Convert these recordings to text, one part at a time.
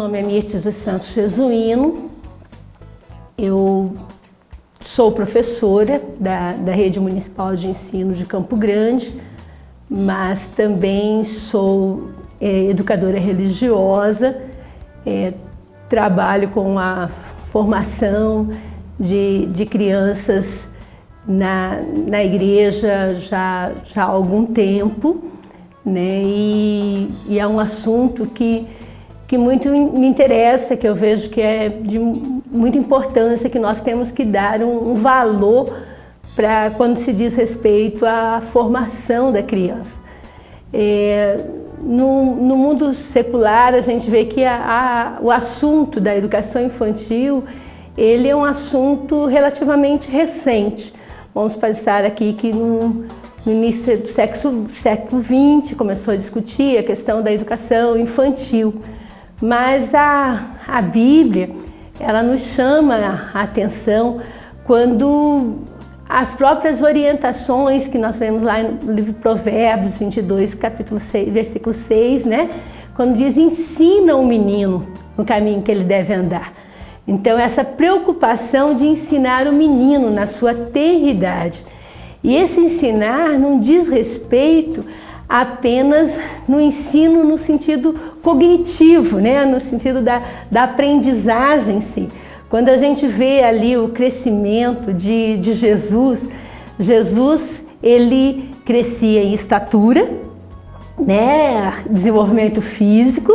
nome é Mirtes dos Santos Jesuíno, eu sou professora da Rede Municipal de Ensino de Campo Grande, mas também sou educadora religiosa, trabalho com a formação de crianças na igreja já há algum tempo, né? E é um assunto que muito me interessa, que eu vejo que é de muita importância, que nós temos que dar um valor para quando se diz respeito à formação da criança. No mundo secular, a gente vê que o assunto da educação infantil, ele é um assunto relativamente recente. Vamos pensar aqui que no início do século XX começou a discutir a questão da educação infantil, mas a Bíblia, ela nos chama a atenção quando as próprias orientações que nós vemos lá no livro Provérbios 22, capítulo 6, versículo 6, né? Quando diz: ensina o menino no caminho que ele deve andar. Então, essa preocupação de ensinar o menino na sua tenridade. E esse ensinar não diz respeito apenas no ensino no sentido cognitivo, né? No sentido da aprendizagem em si. Quando a gente vê ali o crescimento de Jesus, ele crescia em estatura, né? Desenvolvimento físico,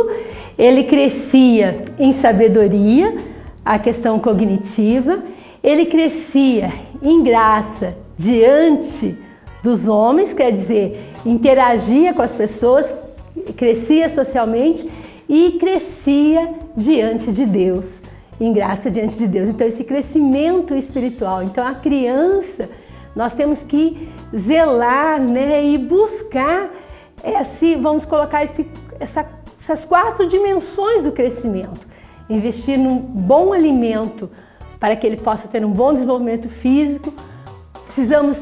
ele crescia em sabedoria, a questão cognitiva, ele crescia em graça diante dos homens, quer dizer, interagia com as pessoas, crescia socialmente e crescia diante de Deus, em graça diante de Deus. Então, esse crescimento espiritual. Então, a criança, nós temos que zelar, né, e buscar vamos colocar essas 4 dimensões do crescimento. Investir num bom alimento para que ele possa ter um bom desenvolvimento físico. Precisamos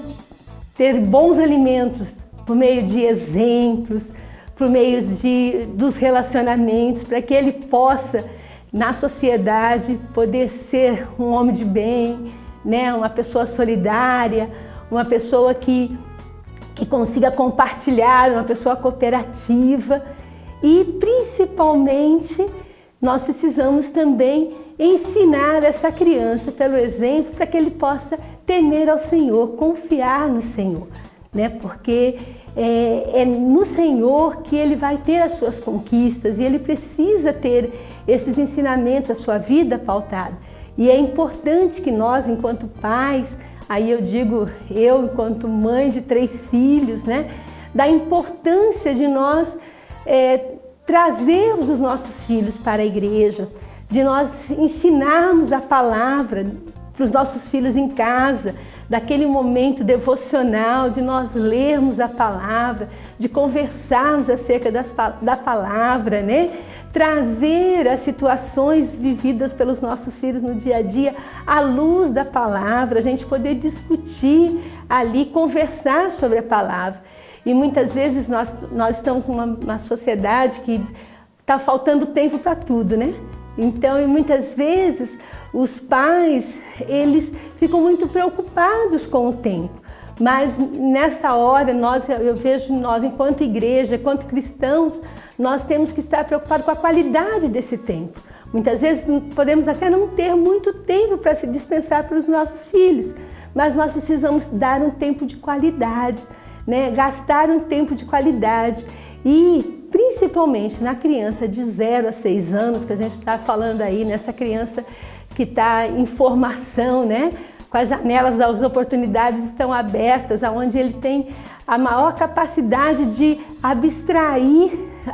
ter bons alimentos por meio de exemplos, por meio dos relacionamentos, para que ele possa, na sociedade, poder ser um homem de bem, né? Uma pessoa solidária, uma pessoa que consiga compartilhar, uma pessoa cooperativa. E, principalmente, nós precisamos também ensinar essa criança pelo exemplo para que ele possa temer ao Senhor, confiar no Senhor, né? Porque é no Senhor que ele vai ter as suas conquistas e ele precisa ter esses ensinamentos, a sua vida pautada. E é importante que nós, enquanto pais, aí eu digo eu enquanto mãe de 3 filhos, né? Da importância de nós trazermos os nossos filhos para a igreja, de nós ensinarmos a palavra para os nossos filhos em casa, daquele momento devocional, de nós lermos a palavra, de conversarmos acerca da palavra, né? Trazer as situações vividas pelos nossos filhos no dia a dia à luz da palavra, a gente poder discutir ali, conversar sobre a palavra. E muitas vezes nós estamos numa sociedade que está faltando tempo para tudo, né? Então, e muitas vezes os pais, eles ficam muito preocupados com o tempo. Mas nessa hora, eu vejo nós, enquanto igreja, enquanto cristãos, nós temos que estar preocupados com a qualidade desse tempo. Muitas vezes podemos até não ter muito tempo para se dispensar para os nossos filhos, mas nós precisamos dar um tempo de qualidade, né? Gastar um tempo de qualidade. E principalmente na criança de 0 a 6 anos, que a gente está falando aí, nessa criança que está em formação, né? Com as janelas das oportunidades estão abertas, onde ele tem a maior capacidade de abstrair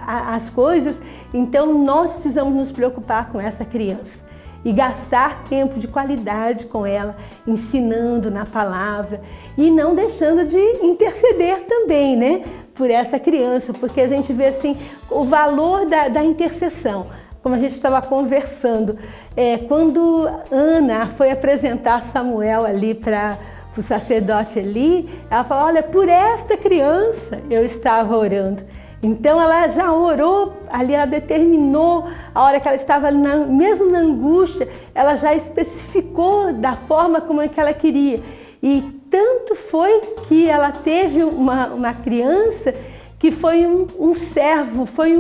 as coisas. Então nós precisamos nos preocupar com essa criança e gastar tempo de qualidade com ela, ensinando na palavra e não deixando de interceder também, né, por essa criança, porque a gente vê assim o valor da intercessão. Como a gente estava conversando, quando Ana foi apresentar Samuel ali para o sacerdote Eli, ela falou: olha, por esta criança eu estava orando. Então ela já orou, ali ela determinou, a hora que ela estava ali mesmo na angústia, ela já especificou da forma como é que ela queria. E tanto foi que ela teve uma criança que foi um servo, foi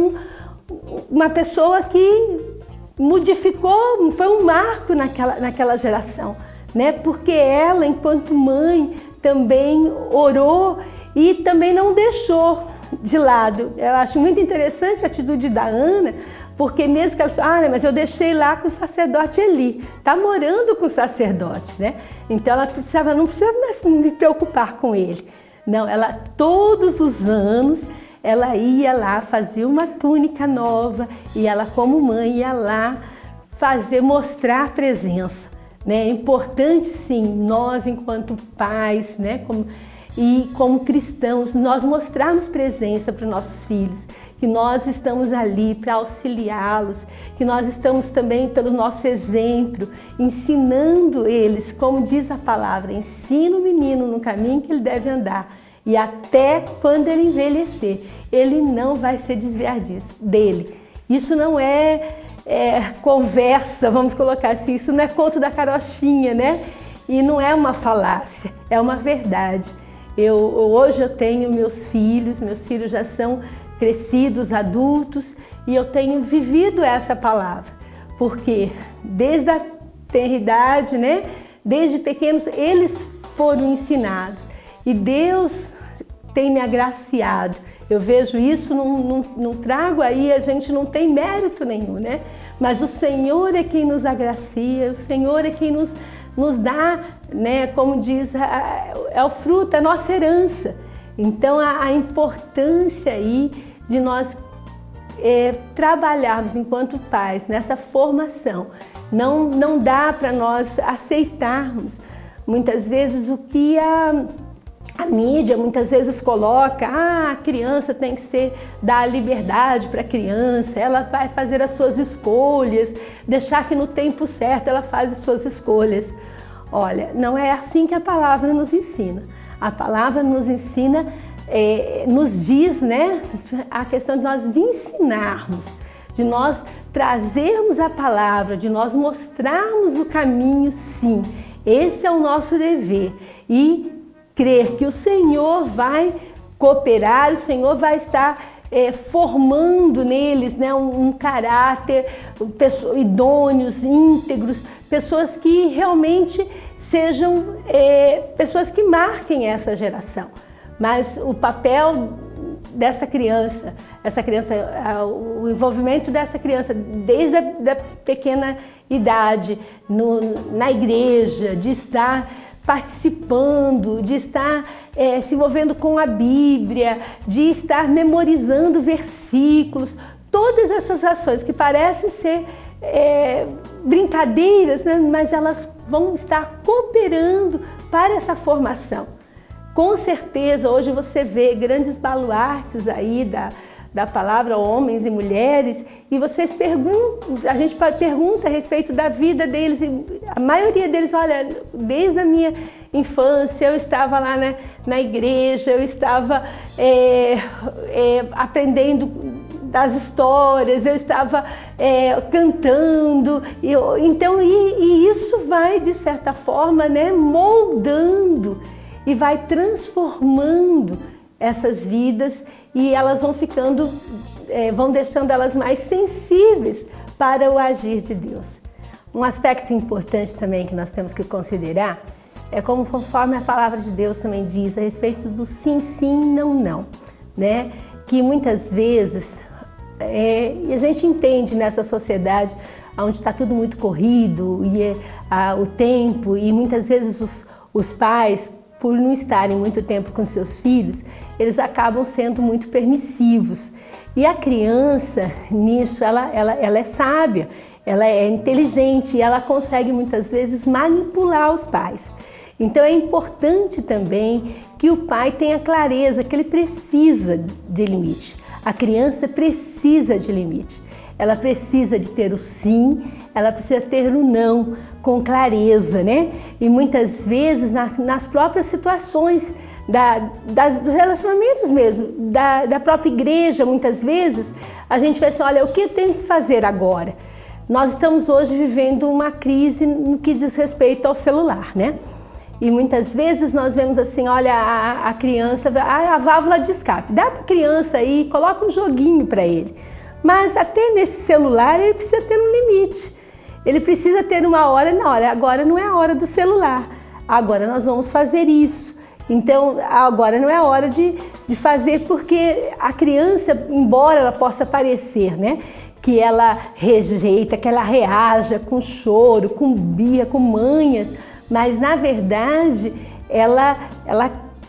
uma pessoa que modificou, foi um marco naquela geração, né? Porque ela, enquanto mãe, também orou e também não deixou de lado. Eu acho muito interessante a atitude da Ana, porque mesmo que ela fale, mas eu deixei lá com o sacerdote Eli, está morando com o sacerdote, né? Então ela não precisava mais me preocupar com ele. Não, ela todos os anos, ela ia lá, fazia uma túnica nova e ela como mãe ia lá mostrar a presença, né? É importante sim, nós enquanto pais, né? Como cristãos, nós mostrarmos presença para os nossos filhos, que nós estamos ali para auxiliá-los, que nós estamos também, pelo nosso exemplo, ensinando eles, como diz a palavra, ensina o menino no caminho que ele deve andar, e até quando ele envelhecer, ele não vai se desviar dele. Isso não é conversa, vamos colocar assim, isso não é conto da carochinha, né? E não é uma falácia, é uma verdade. Hoje eu tenho meus filhos já são crescidos, adultos, e eu tenho vivido essa palavra, porque desde a tenridade, né, desde pequenos, eles foram ensinados, e Deus tem me agraciado. Eu vejo isso, não trago aí, a gente não tem mérito nenhum, né? Mas o Senhor é quem nos agracia, o Senhor é quem nos dá, né, como diz, é o fruto, a nossa herança. Então a importância aí de nós trabalharmos enquanto pais nessa formação. Não dá para nós aceitarmos muitas vezes o que a mídia muitas vezes coloca, a criança tem que dar liberdade para a criança, ela vai fazer as suas escolhas, deixar que no tempo certo ela faz as suas escolhas. Olha, não é assim que a palavra nos ensina. A palavra nos ensina, nos diz, né, a questão de nós ensinarmos, de nós trazermos a palavra, de nós mostrarmos o caminho, sim. Esse é o nosso dever. E crer que o Senhor vai cooperar, o Senhor vai estar formando neles, né, um caráter, idôneos, íntegros, pessoas que realmente sejam pessoas que marquem essa geração. Mas o papel dessa criança, o envolvimento dessa criança desde a pequena idade na igreja, de estar participando, de estar se envolvendo com a Bíblia, de estar memorizando versículos, todas essas ações que parecem ser brincadeiras, né? Mas elas vão estar cooperando para essa formação. Com certeza, hoje você vê grandes baluartes aí da palavra, homens e mulheres, e vocês a gente pergunta a respeito da vida deles, e a maioria deles, olha, desde a minha infância eu estava lá na igreja, eu estava aprendendo das histórias, eu estava cantando, então isso vai, de certa forma, né, moldando e vai transformando essas vidas, e elas vão ficando, vão deixando elas mais sensíveis para o agir de Deus. Um aspecto importante também que nós temos que considerar é conforme a palavra de Deus também diz a respeito do sim, sim, não, não, né? Que muitas vezes, e a gente entende nessa sociedade onde está tudo muito corrido, e o tempo, e muitas vezes os pais, por não estarem muito tempo com seus filhos, eles acabam sendo muito permissivos. E a criança, nisso, ela é sábia, ela é inteligente e ela consegue muitas vezes manipular os pais. Então é importante também que o pai tenha clareza que ele precisa de limite. A criança precisa de limite. ela precisa de ter o sim, ela precisa ter o não com clareza, né? E muitas vezes nas próprias situações dos relacionamentos mesmo, da própria igreja, muitas vezes, a gente vai assim, olha, o que eu tenho que fazer agora? Nós estamos hoje vivendo uma crise no que diz respeito ao celular, né? E muitas vezes nós vemos assim, olha, a criança, a válvula de escape, dá para a criança aí, coloca um joguinho para ele. Mas até nesse celular ele precisa ter um limite. Ele precisa ter uma hora, não, olha, agora não é a hora do celular, agora nós vamos fazer isso. Então, agora não é a hora de fazer, porque a criança, embora ela possa parecer, né, que ela rejeita, que ela reaja com choro, com birra, com manhas, mas na verdade ela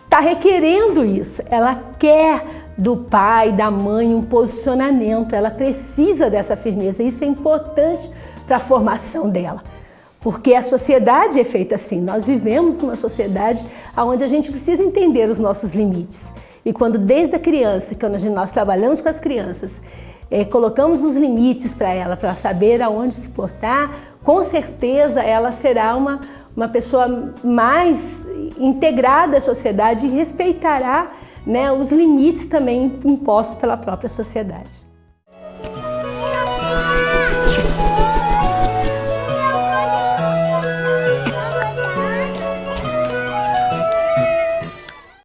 está requerendo isso, ela quer do pai, da mãe um posicionamento, ela precisa dessa firmeza, isso é importante para a formação dela. Porque a sociedade é feita assim, nós vivemos numa sociedade onde a gente precisa entender os nossos limites. E quando desde a criança, quando nós trabalhamos com as crianças, colocamos os limites para ela saber aonde se portar, com certeza ela será uma pessoa mais integrada à sociedade e respeitará, né, os limites também impostos pela própria sociedade.